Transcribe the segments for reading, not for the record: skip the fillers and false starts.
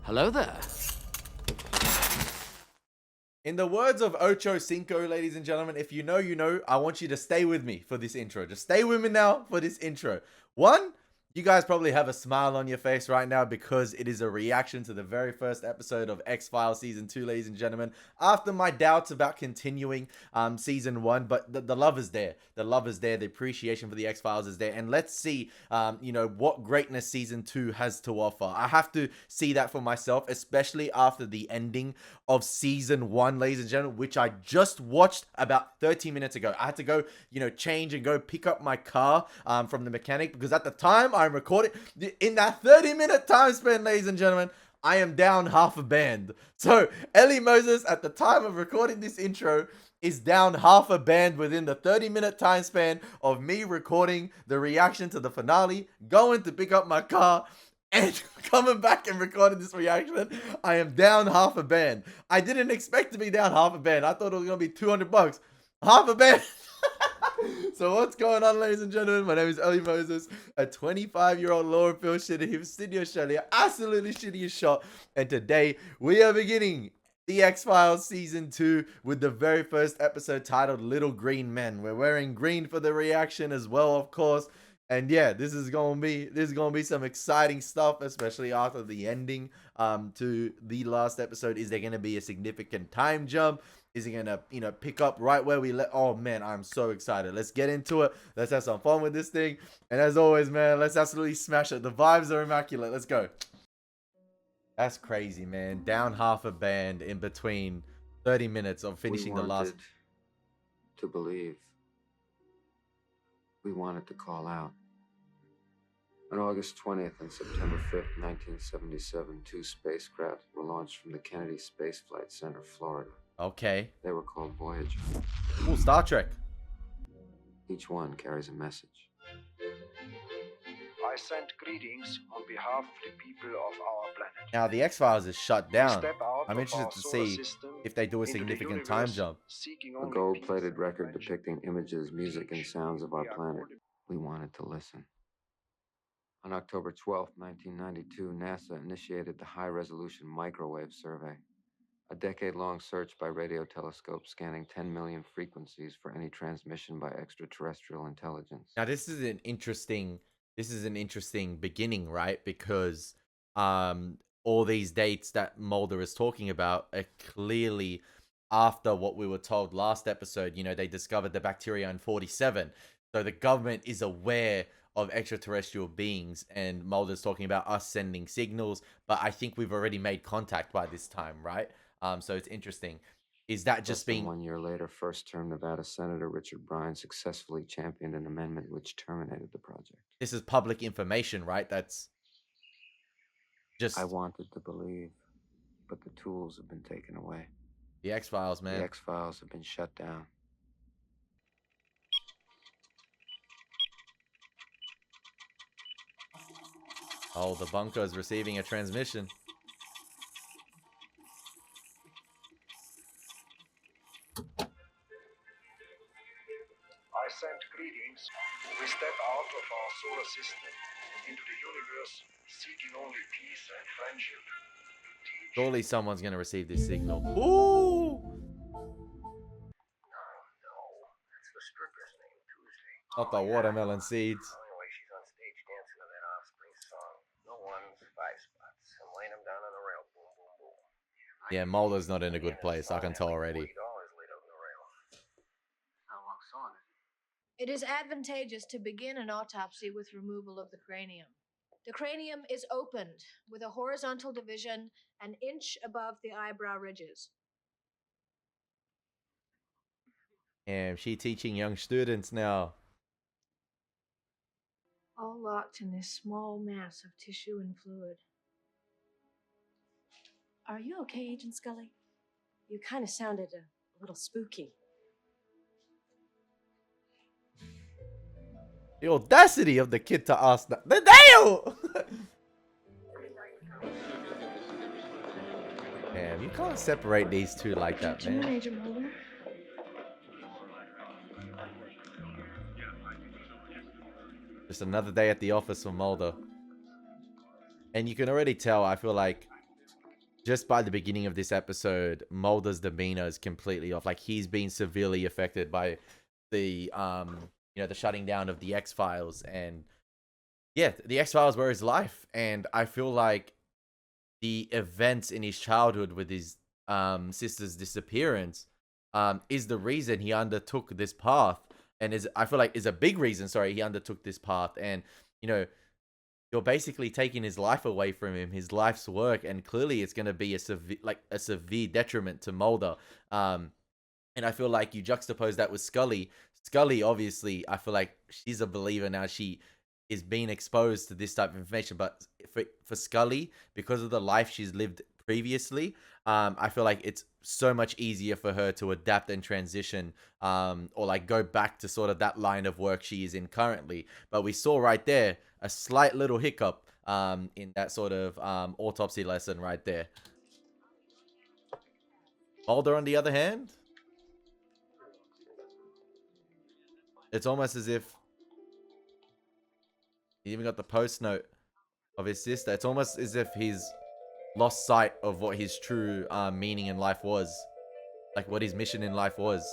Hello there. In the words of Ocho Cinco, ladies and gentlemen, if you know, you know. I want you to stay with me for this intro. Just stay with me now for this intro. One, you guys probably have a smile on your face right now because it is a reaction to the very first episode of X-Files Season 2, ladies and gentlemen. After my doubts about continuing Season 1, but the love is there. The love is there. The appreciation for the X-Files is there. And let's see, what greatness Season 2 has to offer. I have to see that for myself, especially after the ending of Season 1, ladies and gentlemen, which I just watched about 30 minutes ago. I had to go, change and go pick up my car from the mechanic because at the time I'm recording, in that 30-minute time span, ladies and gentlemen, I am down half a band. So Elie Moses, at the time of recording this intro, is down half a band within the 30-minute time span of me recording the reaction to the finale, going to pick up my car, and coming back and recording this reaction. I am down half a band. I didn't expect to be down half a band. I thought it was going to be $200. Half a band. So what's going on, ladies and gentlemen? My name is Elie Moses, a 25-year-old Law and Film shit in Sydney, Australia. Absolutely shitty as shot. And today we are beginning the X-Files Season 2 with the very first episode titled Little Green Men. We're wearing green for the reaction as well, of course. And yeah, this is gonna be some exciting stuff, especially after the ending to the last episode. Is there gonna be a significant time jump? Is he gonna, pick up right where we let? Oh man, I'm so excited. Let's get into it. Let's have some fun with this thing. And as always, man, let's absolutely smash it. The vibes are immaculate. Let's go. That's crazy, man. Down half a band in between 30 minutes of finishing the last. To believe. We wanted to call out. On August 20th and September 5th, 1977, two spacecraft were launched from the Kennedy Space Flight Center, Florida. Okay. They were called Voyager. Ooh, Star Trek. Each one carries a message. I send greetings on behalf of the people of our planet. Now the X-Files is shut down. Step out I'm of interested our to solar see system if they do a into the significant time universe, jump. seeking A only gold-plated peace, record friendship, depicting images, music, and sounds of our we are planet. all- We wanted to listen. On October 12th, 1992, NASA initiated the High-Resolution Microwave Survey, a decade-long search by radio telescopes scanning 10 million frequencies for any transmission by extraterrestrial intelligence. Now this is an interesting beginning, right? Because all these dates that Mulder is talking about are clearly after what we were told last episode. They discovered the bacteria in 47. So the government is aware of extraterrestrial beings, and Mulder's talking about us sending signals, but I think we've already made contact by this time, right? So it's interesting. Is that just being 1 year later, first-term Nevada Senator Richard Bryan successfully championed an amendment which terminated the project. This is public information, right? That's just I wanted to believe, but the tools have been taken away. the X-Files, man. The X-Files have been shut down. Oh, the bunker is receiving a transmission. I send greetings. We step out of our solar system into the universe, seeking only peace and friendship. Surely someone's gonna receive this signal. Ooh! No, that's the stripper's name, Tuesday. Not the watermelon seeds. Anyway, she's on stage dancing to that Offspring song. No ones, 5 spots. I'm laying them down on the rail. Boom, boom, boom. Yeah, Mulder's not in a good place. I can tell already. $40 laid out on the rail. How long song is it? It is advantageous to begin an autopsy with removal of the cranium. The cranium is opened with a horizontal division an inch above the eyebrow ridges. Damn, she teaching young students now. All locked in this small mass of tissue and fluid. Are you okay, Agent Scully? You kind of sounded a little spooky. The audacity of the kid to ask that. The Dale! Damn, you can't separate these two like that, man. Agent Mulder. Just another day at the office for Mulder. And you can already tell, I feel like just by the beginning of this episode, Mulder's demeanor is completely off. Like, he's been severely affected by the the shutting down of the X-Files. And yeah, the X-Files were his life. And I feel like the events in his childhood with his sister's disappearance is the reason he undertook this path, and I feel like is a big reason, sorry, he undertook this path. And you're basically taking his life away from him, his life's work, and clearly it's going to be a severe detriment to Mulder. And I feel like you juxtapose that with Scully. Scully, obviously, I feel like she's a believer now. She is being exposed to this type of information, but for Scully, because of the life she's lived previously, I feel like it's so much easier for her to adapt and transition, or like go back to sort of that line of work she is in currently. But we saw right there a slight little hiccup in that sort of autopsy lesson right there. Mulder, on the other hand, it's almost as if he even got the post note of his sister. It's almost as if he's lost sight of what his true meaning in life was. Like, what his mission in life was.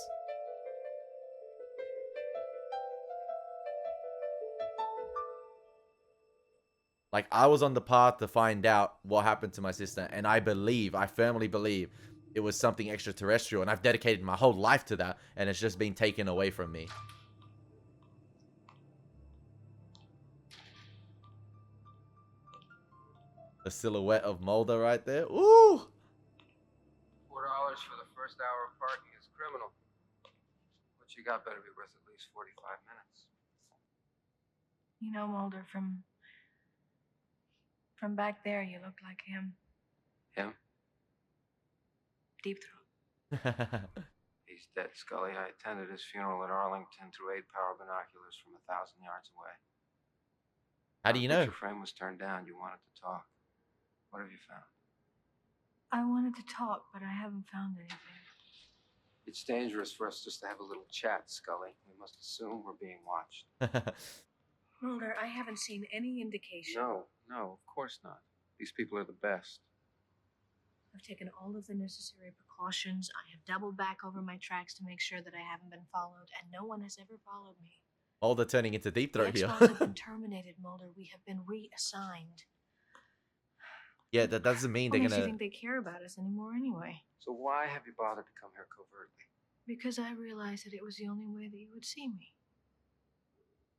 Like, I was on the path to find out what happened to my sister, and I firmly believe it was something extraterrestrial, and I've dedicated my whole life to that, and it's just been taken away from me. The silhouette of Mulder right there. Ooh! $4 for the first hour of parking is criminal. What you got better be worth at least 45 minutes. You know, Mulder, from back there, you look like him. Him? Deep throat. He's dead, Scully. I attended his funeral at Arlington through 8 power binoculars from 1,000 yards away. How do you know? Your frame was turned down. You wanted to talk. What have you found? I wanted to talk, but I haven't found anything. It's dangerous for us just to have a little chat, Scully. We must assume we're being watched. Mulder, I haven't seen any indication. No, of course not. These people are the best. I've taken all of the necessary precautions. I have doubled back over my tracks to make sure that I haven't been followed, and no one has ever followed me. Mulder turning into Deep Throat here. The X-Files have been terminated, Mulder. We have been reassigned. Yeah, that doesn't mean What they're makes you gonna... think they care about us anymore anyway? So why have you bothered to come here covertly? Because I realized that it was the only way that you would see me.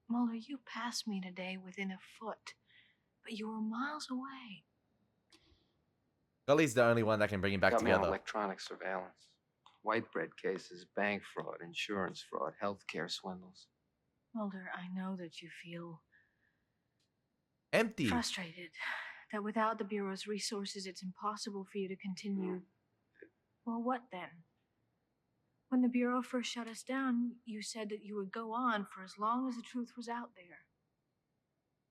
Mulder, you passed me today within a foot, but you were miles away. Scully's the only one that can bring him back Got me on together. electronic surveillance. White bread cases, bank fraud, insurance fraud, healthcare swindles. Mulder, I know that you feel Empty. frustrated. That without the Bureau's resources, it's impossible for you to continue. Well, what then? When the Bureau first shut us down, you said that you would go on for as long as the truth was out there.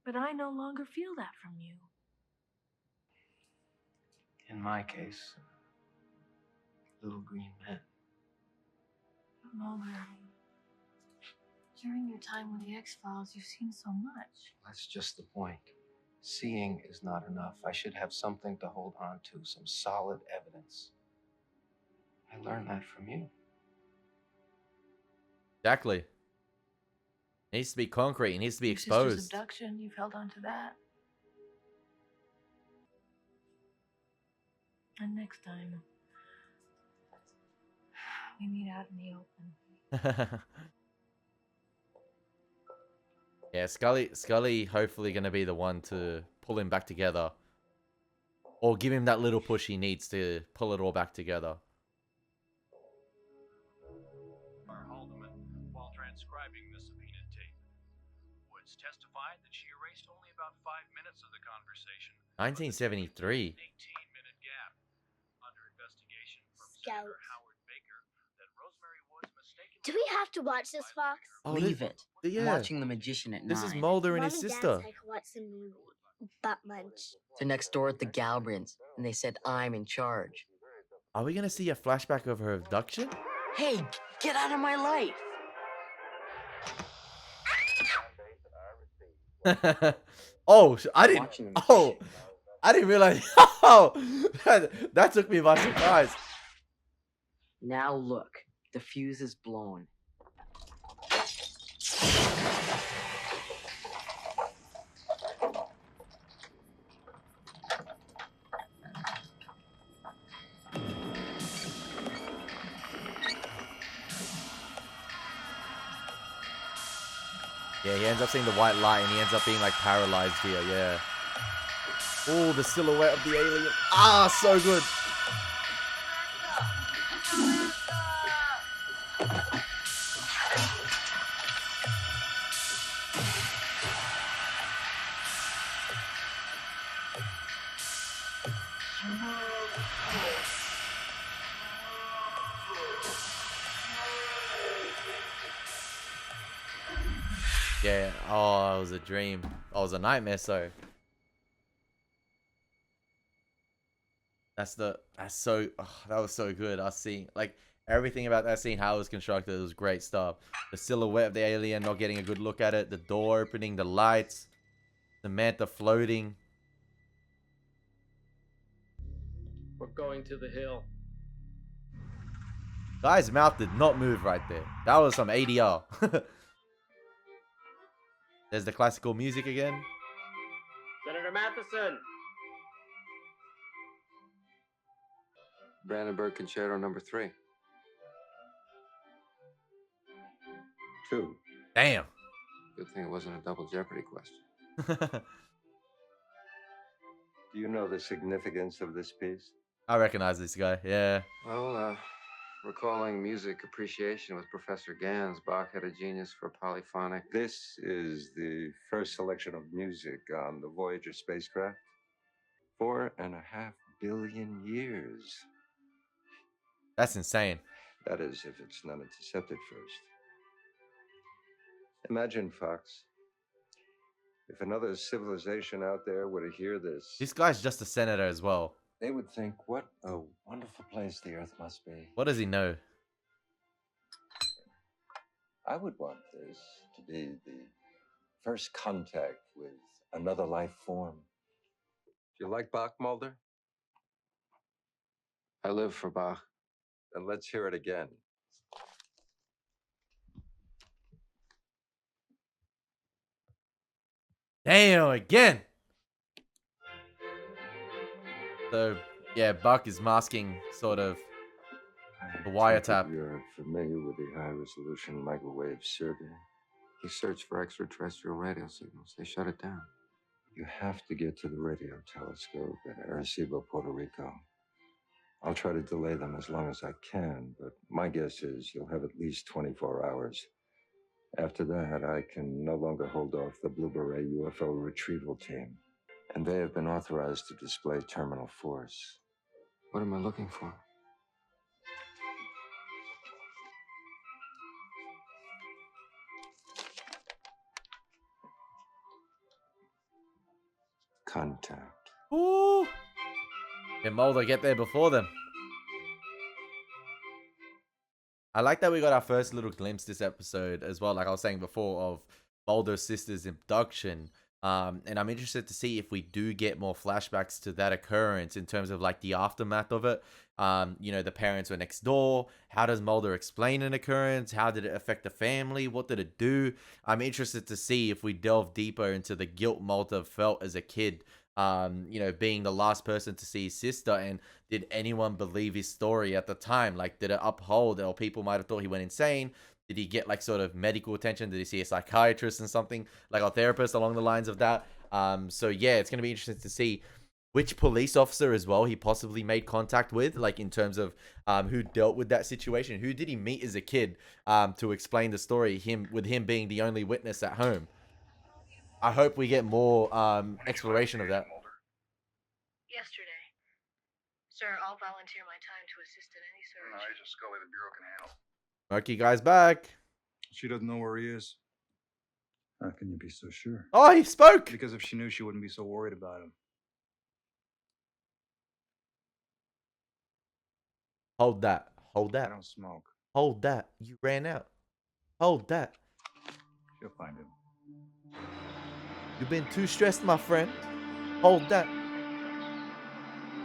But I no longer feel that from you. In my case, little green men. Mulder, during your time with the X-Files, you've seen so much. That's just the point. Seeing is not enough. I should have something to hold on to, some solid evidence. I learned that from you. Exactly. It needs to be concrete. It needs to be Your exposed. sister's abduction, you've held on to that. And next time, we meet out in the open. Yeah, Scully hopefully going to be the one to pull him back together. Or give him that little push he needs to pull it all back together. Haldeman, while transcribing the subpoena tape, Woods testified that she erased only about 5 minutes of the conversation. 1973. 18-minute gap. Under investigation from Scout. Senator Howard Baker, that Rosemary Woods mistakenly... Do we have to watch this, Fox? Oh, Leave it. Yeah. I'm watching The Magician at 9. This is Mulder and Mom his and sister. Dad said I could watch the movie. Butt Munch. They're next door at the Galbrains, and they said I'm in charge. Are we going to see a flashback of her abduction? Hey, get out of my life! Oh, I didn't... Watching the Oh, machine. I didn't realize... Oh, that took me by surprise. Now look, the fuse is blown. Yeah, he ends up seeing the white light and he ends up being like paralyzed here. Yeah. Oh, the silhouette of the alien. Ah, so good. Yeah. Oh, it was a dream. Oh, it was a nightmare. So that's so. Oh, that was so good. I was seeing like everything about that scene, how it was constructed. It was great stuff. The silhouette of the alien, not getting a good look at it. The door opening, the lights, Samantha floating. We're going to the hill. Guy's mouth did not move right there. That was some ADR. There's the classical music again. Senator Matheson. Brandenburg Concerto number 3. 2. Damn. Good thing it wasn't a double jeopardy question. Do you know the significance of this piece? I recognize this guy. Yeah. Well, recalling music appreciation with Professor Gans, Bach had a genius for polyphonic. This is the first selection of music on the Voyager spacecraft. 4.5 billion years. That's insane. That is, if it's not intercepted first. Imagine, Fox, if another civilization out there were to hear this. This guy's just a senator as well. They would think, what a wonderful place the Earth must be. What does he know? I would want this to be the first contact with another life form. Do you like Bach, Mulder? I live for Bach. Then let's hear it again. Damn, again. So, yeah, Buck is masking sort of the wiretap. You're familiar with the high-resolution microwave survey? He searched for extraterrestrial radio signals. They shut it down. You have to get to the radio telescope at Arecibo, Puerto Rico. I'll try to delay them as long as I can, but my guess is you'll have at least 24 hours. After that, I can no longer hold off the Blue Beret UFO retrieval team, and they have been authorized to display terminal force. What am I looking for? Contact. Ooh. Can Mulder get there before them? I like that we got our first little glimpse this episode as well, like I was saying before, of Mulder's sister's abduction. And I'm interested to see if we do get more flashbacks to that occurrence in terms of like the aftermath of it. You know, the parents were next door. How does Mulder explain an occurrence? How did it affect the family? What did it do? I'm interested to see if we delve deeper into the guilt Mulder felt as a kid. You know, being the last person to see his sister, and did anyone believe his story at the time? Like, did it uphold, or people might have thought he went insane? Did he get like sort of medical attention? Did he see a psychiatrist and something, like a therapist along the lines of that? So yeah, it's gonna be interesting to see which police officer as well he possibly made contact with, like in terms of who dealt with that situation. Who did he meet as a kid to explain the story, him being the only witness at home. I hope we get more exploration of that. Yesterday. Sir, I'll volunteer my time to assist in any search. Agent Scully, the Bureau can handle. Murky guy's back. She doesn't know where he is. How can you be so sure? Oh, he spoke. Because if she knew, she wouldn't be so worried about him. Hold that. Hold I that. don't smoke. Hold that. You ran out. Hold that. She'll find him. You've been too stressed, my friend. Hold that.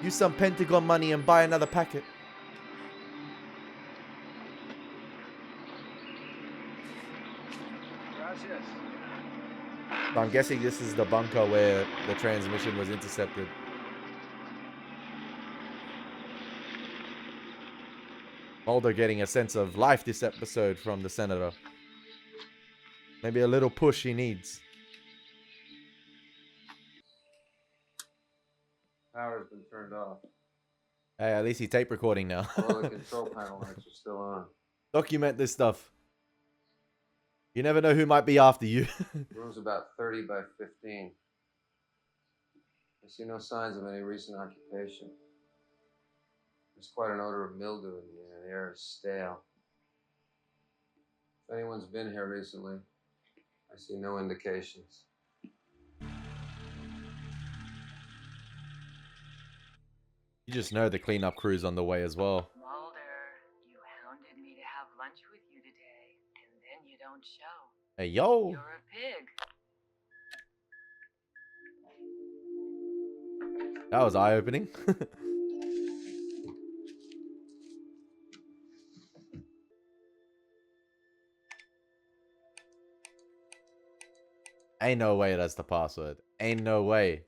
Use some Pentagon money and buy another packet. Gracias. So I'm guessing this is the bunker where the transmission was intercepted. Mulder getting a sense of life this episode from the senator. Maybe a little push he needs. Power's been turned off. Hey, at least he tape recording now. All the control panel lights are still on. Document this stuff. You never know who might be after you. The room's about 30 by 15. I see no signs of any recent occupation. There's quite an odor of mildew in the air. The air is stale. If anyone's been here recently, I see no indications. You just know the cleanup crew's on the way as well. Mulder, you hounded me to have lunch with you today, and then you don't show. Hey, yo. You're a pig. That was eye-opening. Ain't no way that's the password. Ain't no way.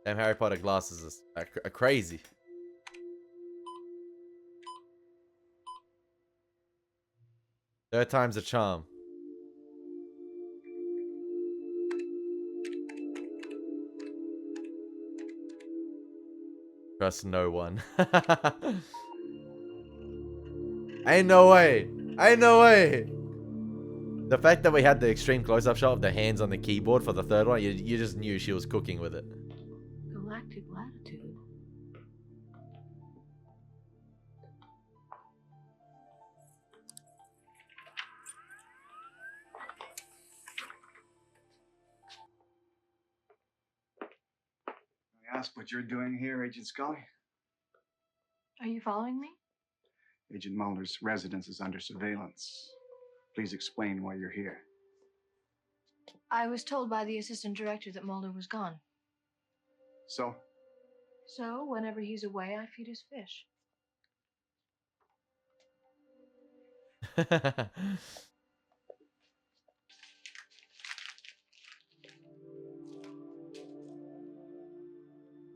Damn, Harry Potter glasses are crazy. Third time's a charm. Trust no one. Ain't no way. Ain't no way. The fact that we had the extreme close-up shot of the hands on the keyboard for the third one, you just knew she was cooking with it. Galactic latitude. I ask what you're doing here, Agent Scully? Are you following me? Agent Mulder's residence is under surveillance. Please explain why you're here. I was told by the assistant director that Mulder was gone. So? So, whenever he's away, I feed his fish.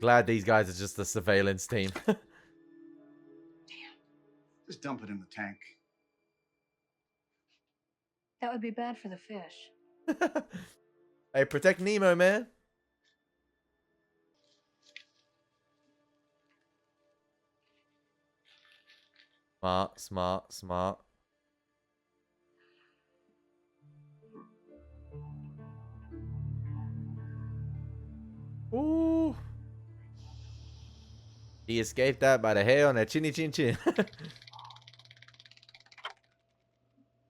Glad these guys are just the surveillance team. Just dump it in the tank. That would be bad for the fish. Hey, protect Nemo, man. Smart, smart, smart. Ooh. He escaped that by the hair on that chinny chin chin.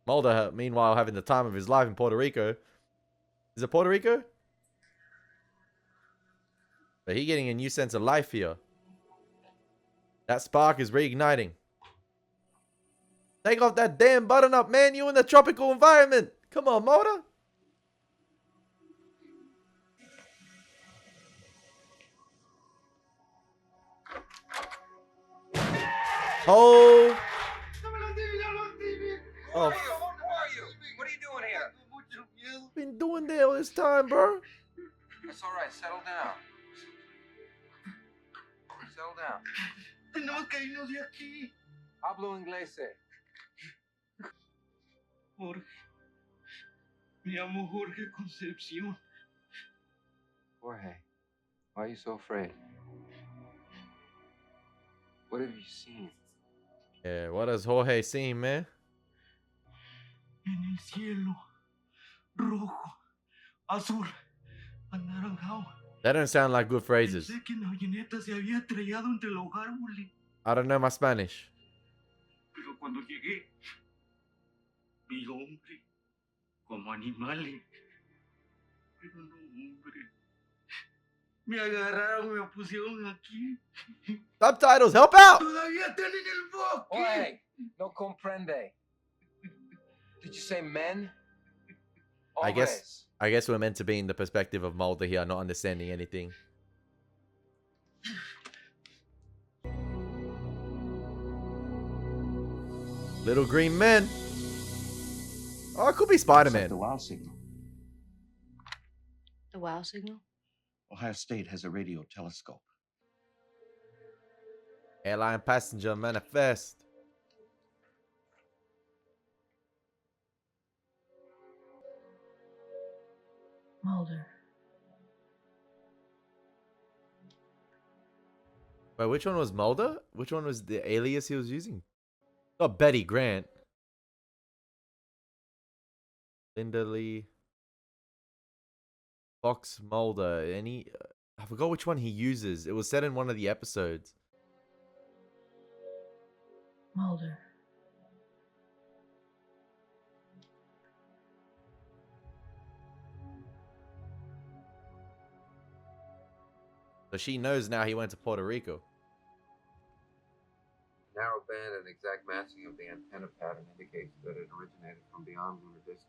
Mulder, meanwhile, having the time of his life in Puerto Rico. Is it Puerto Rico? But he getting a new sense of life here. That spark is reigniting. Take off that damn button up, man. You in the tropical environment. Come on, Mulder. Oh. Who are you? What are you doing here? Been doing that all this time, bro. That's all right. Settle down. Settle down. Tenemos que irnos de aquí. Hablo inglés. Jorge. Me llamo Jorge Concepción. Jorge, why are you so afraid? What have you seen? Yeah, what has Jorge seen, man? En el cielo. Rojo. Azul. Anaranjado. That don't sound like good phrases. Pensé que la avioneta se había estrellado entre los árboles. I don't know my Spanish. Pero cuando llegué, vi hombre como animales. Pero no hombre. Me agarraron, me pusieron aquí. Subtitles, help out! Todavía están en el bosque. Jorge, no comprende. Did you say men? I guess we're meant to be in the perspective of Mulder here, not understanding anything. Little green men. Oh, it could be Spider-Man. The wow signal. The wow signal? Ohio State has a radio telescope. Airline passenger manifest. Mulder. Wait, which one was Mulder? Which one was the alias he was using? Oh, Betty Grant. Linda Lee. Fox Mulder. I forgot which one he uses. It was said in one of the episodes. Mulder. So she knows now he went to Puerto Rico. Narrow band and exact matching of the antenna pattern indicates that it originated from beyond lunar distance.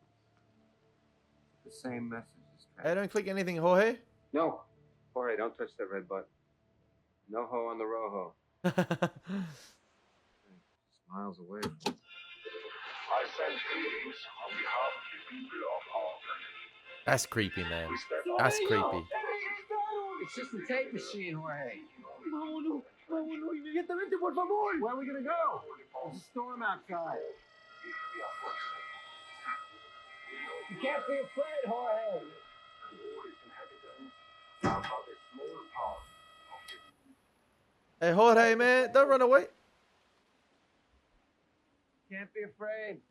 The same message is Hey, transmitted. don't click anything, Jorge. No, Jorge, don't touch that red button. No ho on the rojo. Miles away. I send greetings on behalf of the people of our planet. That's creepy, man. That's creepy. It's just a tape machine, Jorge. Vámonos, vámonos, inmediatamente, por favor. Where are we gonna go? There's a storm outside. You can't be afraid, Jorge. Hey, Jorge, man, don't run away. Can't be afraid.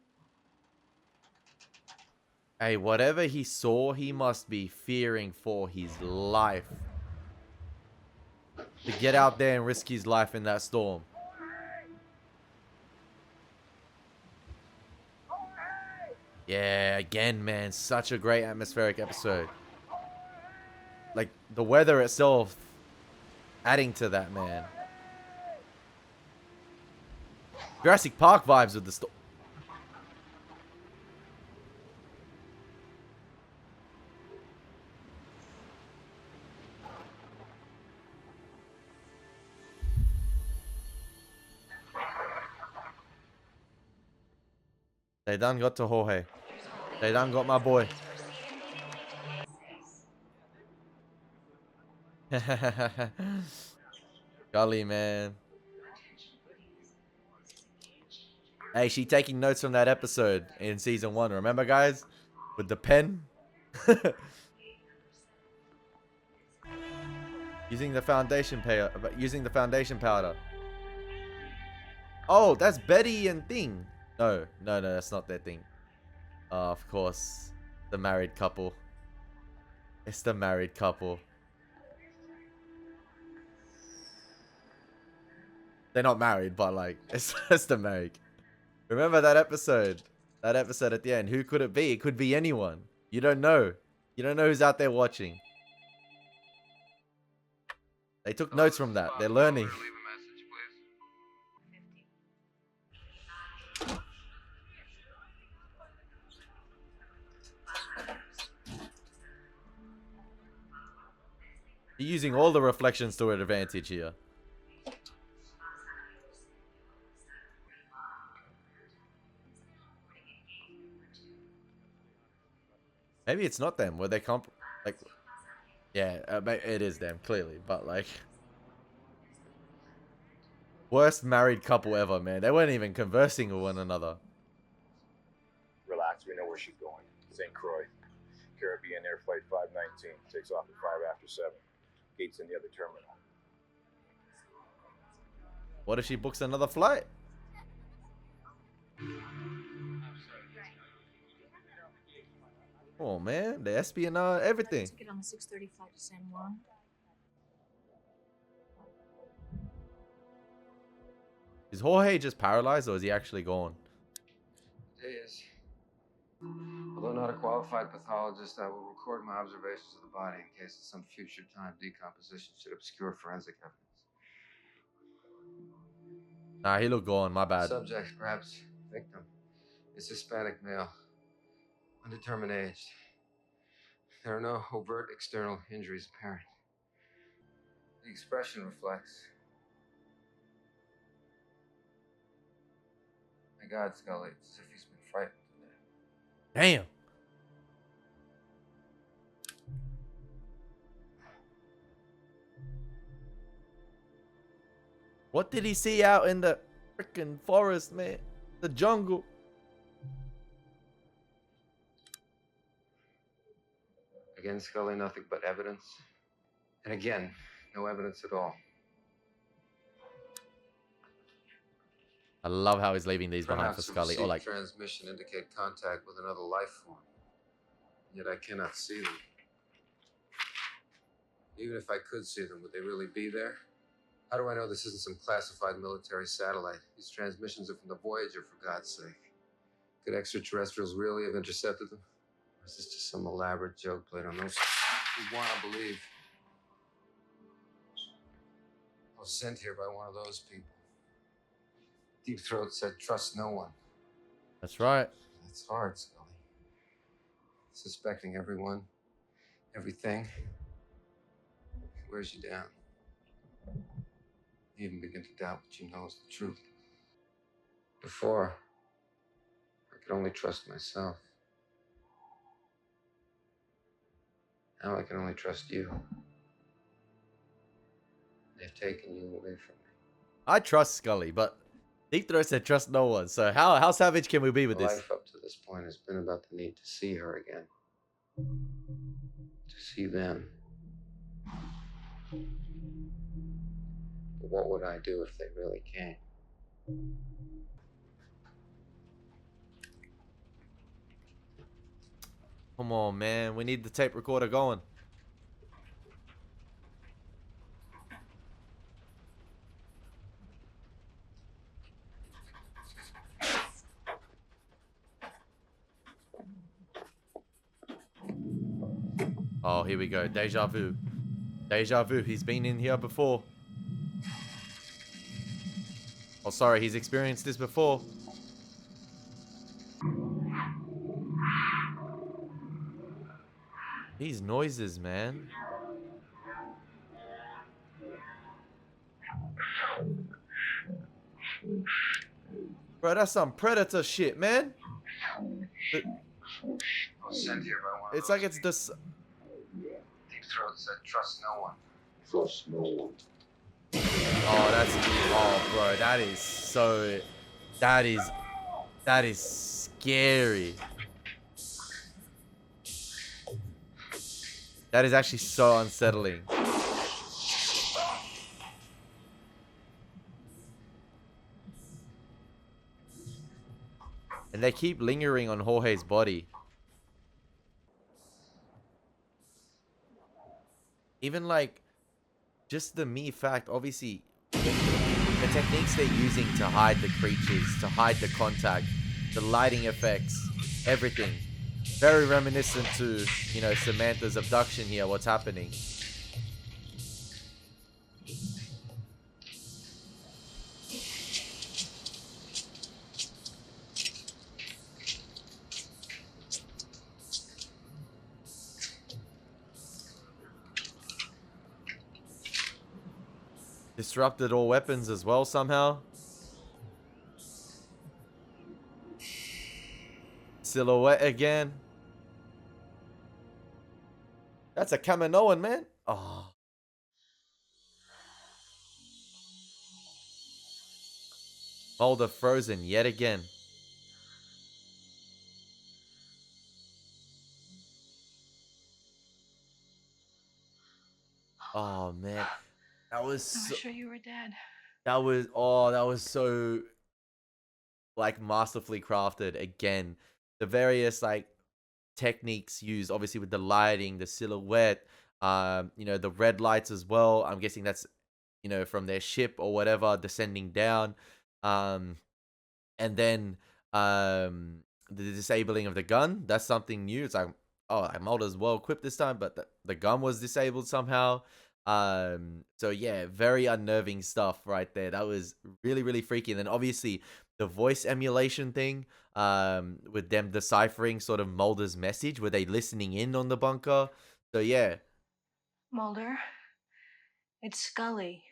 Hey, whatever he saw, he must be fearing for his life. To get out there and risk his life in that storm. Yeah, again, man, such a great atmospheric episode. Like, the weather itself adding to that, man. Jurassic Park vibes with the storm. They done got to Jorge. They done got my boy. Scully, man. Hey, she taking notes from that episode in season 1. Remember, guys? With the pen? Using the foundation powder. Oh, that's Betty and Thing. No, that's not their thing. Of course. The married couple. It's the married couple. They're not married, but like, it's the married. Remember that episode? That episode at the end. Who could it be? It could be anyone. You don't know. You don't know who's out there watching. They took notes from that. They're learning. You're using all the reflections to her advantage here. Maybe it's not them. Were they like? Yeah, it is them clearly, but like, worst married couple ever, man. They weren't even conversing with one another. Relax, we know where she's going. St. Croix, Caribbean Air Flight 519 takes off at 5 after 7. Gates in the other terminal. What if she books another flight? Oh man, the espionage, everything. Get on the 6:30 flight to San Juan. Is Jorge just paralyzed or is he actually gone? It is. Although not a qualified pathologist, I will record my observations of the body in case at some future time decomposition should obscure forensic evidence. Nah, he looked gone, my bad. Subject, perhaps victim, is Hispanic male, undetermined age, There are no overt external injuries apparent. The expression reflects. My God, Scully, it's as if he's been frightened to death. Damn. What did he see out in the freaking forest, man? The jungle. Again, Scully, nothing but evidence. And again, no evidence at all. I love how he's leaving these behind for Perhaps a Scully. Or received like, transmission indicate contact with another life form. Yet I cannot see them. Even if I could see them, would they really be there? How do I know this isn't some classified military satellite? These transmissions are from the Voyager, for God's sake. Could extraterrestrials really have intercepted them? Or is this just some elaborate joke played on those who want to believe? I was sent here by one of those people. Deep Throat said, trust no one. that's right. That's hard, Scully. Suspecting everyone, everything, wears you down. You even begin to doubt what you know is the truth. Before, I could only trust myself. Now I can only trust you. They've taken you away from me. I trust Scully, but Deep Throat said trust no one. So how savage can we be with this? Life up to this point has been about the need to see her again. To see them. But what would I do if they really came? Come on, man. We need the tape recorder going. Oh, here we go. Deja vu. Deja vu. He's been in here before. Oh, sorry. He's experienced this before. These noises, man. Bro, that's some Predator shit, man. I was sent here by one of It's those like it's this. Deep Throat said, trust no one. Trust no one. Oh, that's. Oh, bro, that is so. That is scary. That is actually so unsettling. And they keep lingering on Jorge's body. Even like, just the mere fact, obviously, the techniques they're using to hide the creatures, to hide the contact, the lighting effects, everything. Very reminiscent to, you know, Samantha's abduction here, what's happening. Disrupted all weapons as well somehow. Silhouette again. That's a Kaminoan, man. Oh. Mulder frozen yet again. Oh, man. That was so, I was sure you were dead. that was so like masterfully crafted again. The various like techniques used obviously with the lighting, the silhouette, you know, the red lights as well. I'm guessing that's, you know, from their ship or whatever descending down. And then the disabling of the gun, that's something new. It's like, oh, like Mulder's well equipped this time, but the gun was disabled somehow. So yeah, very unnerving stuff right there. That was really, really freaky. And then obviously the voice emulation thing, with them deciphering sort of Mulder's message. Were they listening in on the bunker? So yeah. Mulder, it's Scully.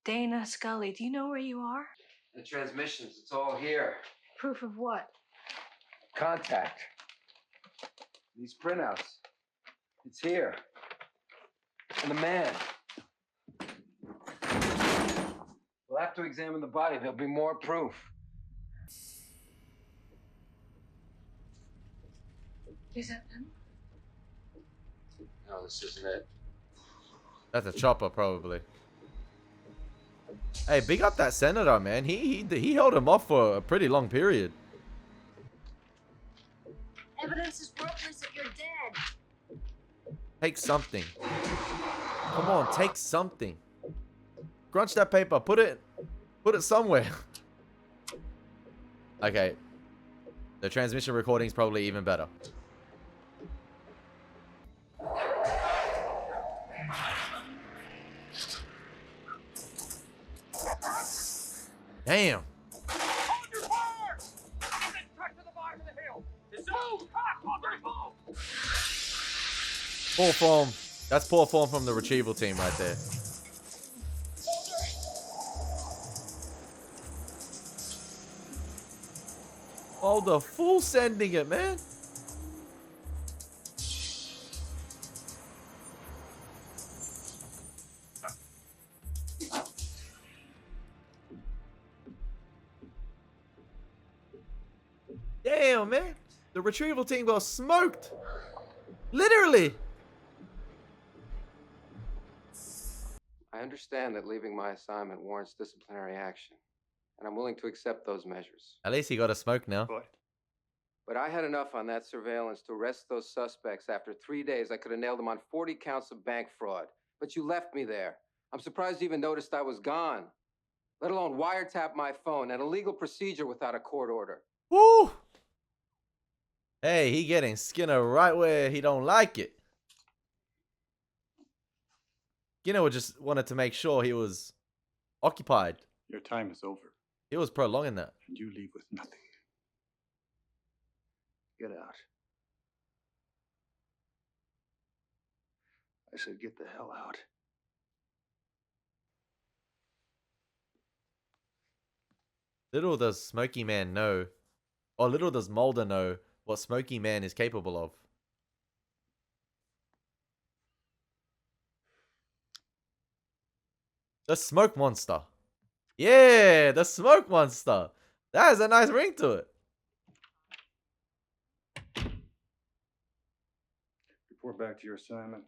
Dana Scully, do you know where you are? The transmissions, it's all here. Proof of what? Contact. These printouts. It's here. And the man. We'll have to examine the body. There'll be more proof. Is that him? No, this isn't it. That's a chopper, probably. Hey, big up that senator, man. He held him off for a pretty long period. Evidence is worthless if you're dead. Take something. Come on, take something. Crunch that paper. Put it somewhere. Okay. The transmission recording's probably even better. Damn. Poor form. That's poor form from the retrieval team right there. Oh, the fool sending it, man. Damn, man. The retrieval team got smoked. Literally. I understand that leaving my assignment warrants disciplinary action, and I'm willing to accept those measures. At least he got a smoke now. But I had enough on that surveillance to arrest those suspects. After 3 days, I could have nailed them on 40 counts of bank fraud. But you left me there. I'm surprised you even noticed I was gone, let alone wiretap my phone, an illegal procedure without a court order. Woo! Hey, he getting Skinner right where he don't like it. Skinner just wanted to make sure he was occupied. Your time is over. He was prolonging that. And you leave with nothing. Get out. I said get the hell out. Little does Smoky Man know, or little does Mulder know what Smoky Man is capable of. The Smoke Monster. Yeah, the Smoke Monster. That has a nice ring to it. Report back to your assignment.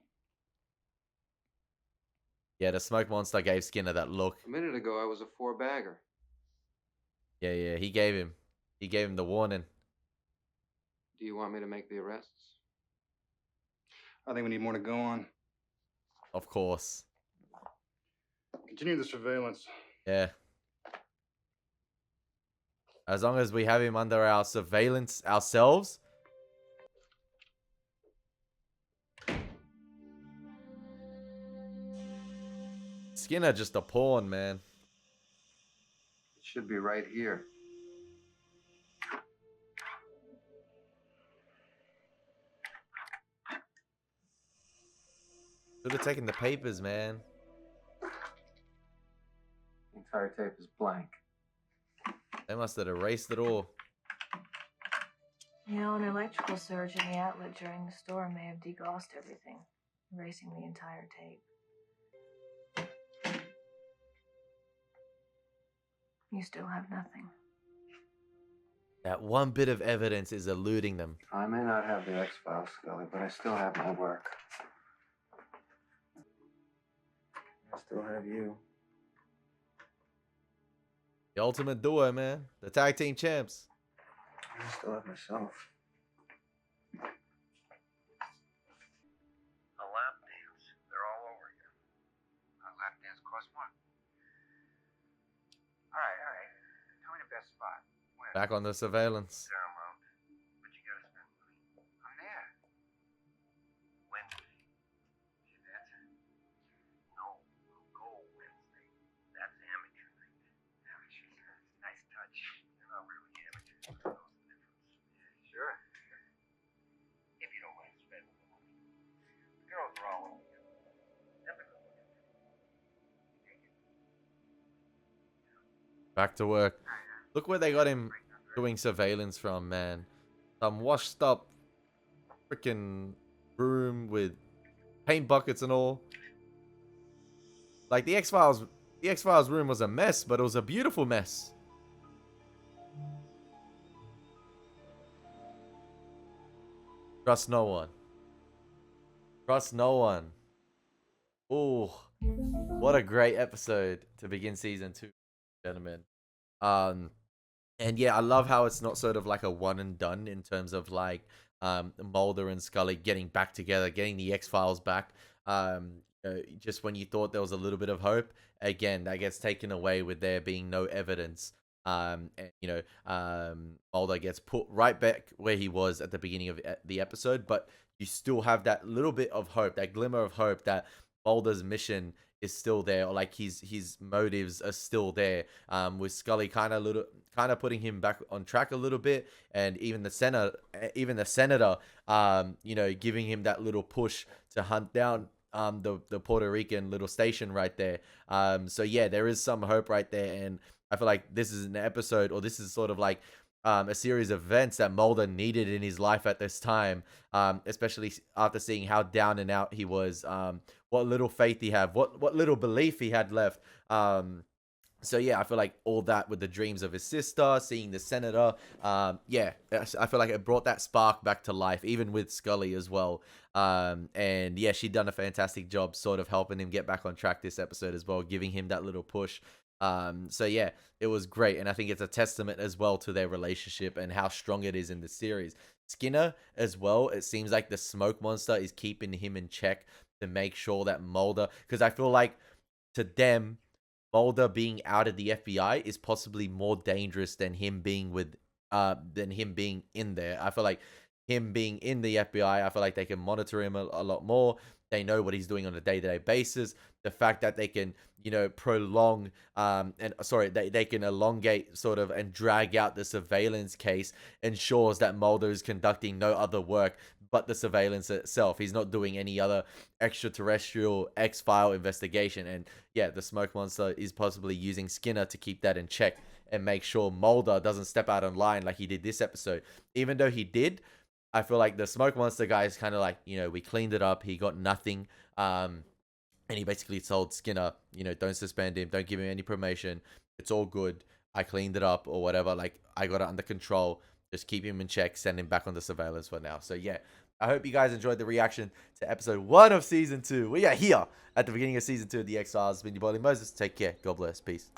Yeah, the Smoke Monster gave Skinner that look. A minute ago, I was a four-bagger. Yeah, he gave him the warning. Do you want me to make the arrests? I think we need more to go on. Of course. Continue the surveillance. Yeah. As long as we have him under our surveillance ourselves. Skinner just a pawn, man. It should be right here. Should have taken the papers, man. The entire tape is blank. They must have erased it all. You know, an electrical surge in the outlet during the storm may have degaussed everything, erasing the entire tape. You still have nothing. That one bit of evidence is eluding them. I may not have the X-Files, Scully, but I still have my work. I still have you. The ultimate duo, man. The tag team champs. I still have myself. A lap dance. They're all over here. A lap dance costs what? All right. Tell me the best spot. Where? Back on the surveillance. Paramount. But you gotta spend money. I'm there. Wednesday. See that? No, we'll go Wednesday. That's amateur night. Amateur. Nice touch. Back to work. Look where they got him doing surveillance from, man. Some washed up freaking room with paint buckets and all. Like the X-Files room was a mess, but it was a beautiful mess. Trust no one. Trust no one. Oh, what a great episode to begin season 2, gentlemen. And yeah, I love how it's not sort of like a one and done in terms of like Mulder and Scully getting back together, getting the X-Files back. Just when you thought there was a little bit of hope, again, that gets taken away with there being no evidence. And Mulder gets put right back where he was at the beginning of the episode, but you still have that little bit of hope, that glimmer of hope that Mulder's mission is still there, or like his motives are still there. With Scully kind of putting him back on track a little bit, and even the senator, giving him that little push to hunt down the Puerto Rican little station right there. So yeah, there is some hope right there, and I feel like this is an episode, or this is sort of like a series of events that Mulder needed in his life at this time, especially after seeing how down and out he was, what little faith he had, what little belief he had left. So yeah, I feel like all that with the dreams of his sister, seeing the senator, yeah, I feel like it brought that spark back to life, even with Scully as well. And yeah, she'd done a fantastic job sort of helping him get back on track this episode as well, giving him that little push. So yeah, it was great, and I think it's a testament as well to their relationship and how strong it is in the series. Skinner as well, it seems like the smoke monster is keeping him in check to make sure that Mulder, because I feel like to them, Mulder being out of the FBI is possibly more dangerous than him being in there. I feel like him being in the FBI, I feel like they can monitor him a lot more. They know what he's doing on a day-to-day basis. The fact that they can, prolong, they can elongate sort of and drag out the surveillance case ensures that Mulder is conducting no other work but the surveillance itself. He's not doing any other extraterrestrial X-File investigation. And yeah, the smoke monster is possibly using Skinner to keep that in check and make sure Mulder doesn't step out on line like he did this episode. Even though he did, I feel like the smoke monster guy is kind of like, we cleaned it up. He got nothing. And he basically told Skinner, don't suspend him. Don't give him any promotion. It's all good. I cleaned it up or whatever. Like, I got it under control. Just keep him in check. Send him back on the surveillance for now. So, yeah. I hope you guys enjoyed the reaction to episode 1 of season 2. We are here at the beginning of season 2 of the X-Files. It's been your boy Elie Moses. Take care. God bless. Peace.